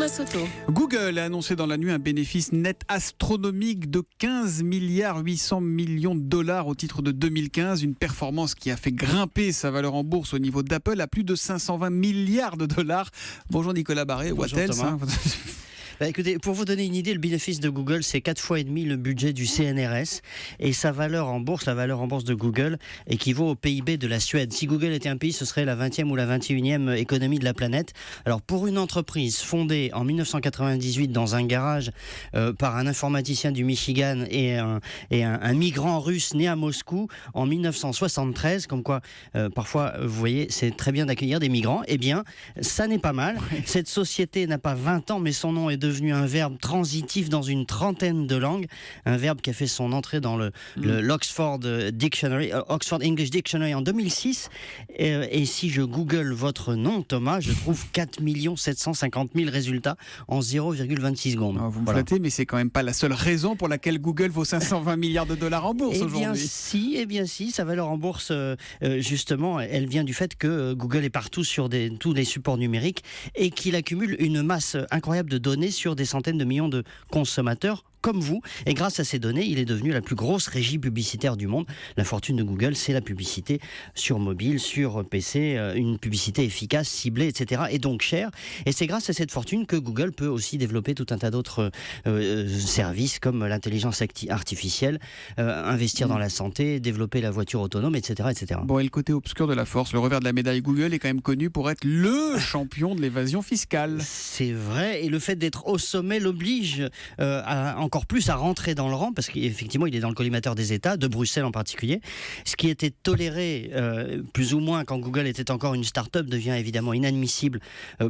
Thomas Soto. Google a annoncé dans la nuit un bénéfice net astronomique de 15 milliards 800 millions de dollars au titre de 2015, une performance qui a fait grimper sa valeur en bourse au niveau d'Apple à plus de 520 milliards de dollars. Bonjour Nicolas Barré, Bonjour what else, Thomas. Écoutez, pour vous donner une idée, le bénéfice de Google, c'est 4,5 fois le budget du CNRS. Et sa valeur en bourse, la valeur en bourse de Google, équivaut au PIB de la Suède. Si Google était un pays, ce serait la 20e ou la 21e économie de la planète. Alors, pour une entreprise fondée en 1998 dans un garage par un informaticien du Michigan et un migrant russe né à Moscou en 1973, comme quoi, parfois, vous voyez, c'est très bien d'accueillir des migrants. Eh bien, ça n'est pas mal. Cette société n'a pas 20 ans, mais son nom est devenu un verbe transitif dans une trentaine de langues, un verbe qui a fait son entrée dans l'Oxford Dictionary, Oxford English Dictionary en 2006. Et si je google votre nom, Thomas, je trouve 4 750 000 résultats en 0,26 secondes. Vous me flattez, mais c'est quand même pas la seule raison pour laquelle Google vaut 520 milliards de dollars en bourse aujourd'hui. Eh bien si, sa valeur en bourse, justement, elle vient du fait que Google est partout sur tous les supports numériques et qu'il accumule une masse incroyable de données sur des centaines de millions de consommateurs comme vous. Et grâce à ces données, il est devenu la plus grosse régie publicitaire du monde. La fortune de Google, c'est la publicité sur mobile, sur PC, une publicité efficace, ciblée, etc. et donc chère. Et c'est grâce à cette fortune que Google peut aussi développer tout un tas d'autres services comme l'intelligence artificielle, investir dans la santé, développer la voiture autonome, etc., etc. Bon, et le côté obscur de la force, le revers de la médaille, Google est quand même connu pour être le champion de l'évasion fiscale. C'est vrai, et le fait d'être au sommet l'oblige encore plus à rentrer dans le rang, parce qu'effectivement il est dans le collimateur des États, de Bruxelles en particulier. Ce qui était toléré plus ou moins quand Google était encore une start-up devient évidemment inadmissible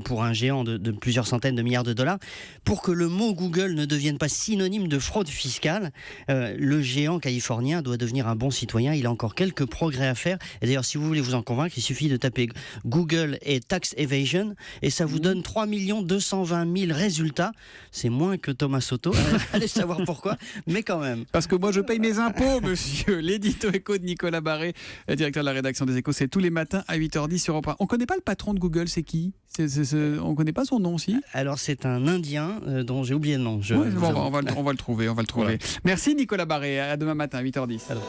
pour un géant de plusieurs centaines de milliards de dollars. Pour que le mot Google ne devienne pas synonyme de fraude fiscale, le géant californien doit devenir un bon citoyen. Il a encore quelques progrès à faire. Et d'ailleurs, si vous voulez vous en convaincre, il suffit de taper Google et tax evasion et ça vous donne 3 220 000 résultats. C'est moins que Thomas Soto. Allez savoir pourquoi, mais quand même. Parce que moi je paye mes impôts, monsieur. L'édito éco de Nicolas Barré, directeur de la rédaction des Échos, c'est tous les matins à 8h10 sur Europe 1. On connaît pas le patron de Google, c'est qui ? On connaît pas son nom aussi ? Alors c'est un Indien dont j'ai oublié le nom. On va le trouver. Voilà. Merci Nicolas Barré, à demain matin à 8h10. Alors.